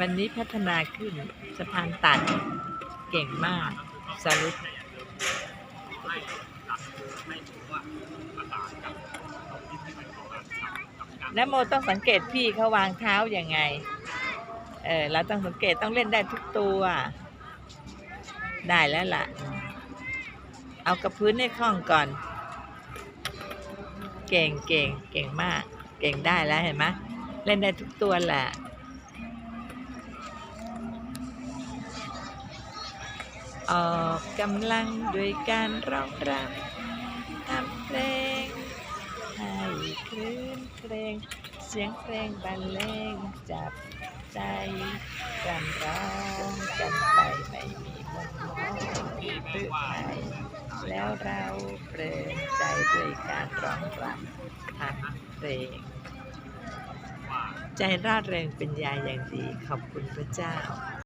วันนี้พัฒนาขึ้นสะพานตัดเก่งมากสรุปแล้วโมต้องสังเกตพี่เขาวางเท้าอย่างไงเราต้องสังเกตต้องเล่นได้ทุกตัวได้แล้วล่ะเอากับพื้นให้คล่องก่อนเก่งมากเก่งได้แล้วเห็นไหมเล่นได้ทุกตัวแหละออกกำลังด้วยการร้องรำทำเพลงให้คลื่นเพลงเสียงเพลงบรรเลงจับใจกันร้องกันไปไม่มีมนมองมีพื้นไทยแล้วเราเพลินใจด้วยการร้องรำทำเพลงใจร่าเริงเป็นยาอย่างดีขอบคุณพระเจ้า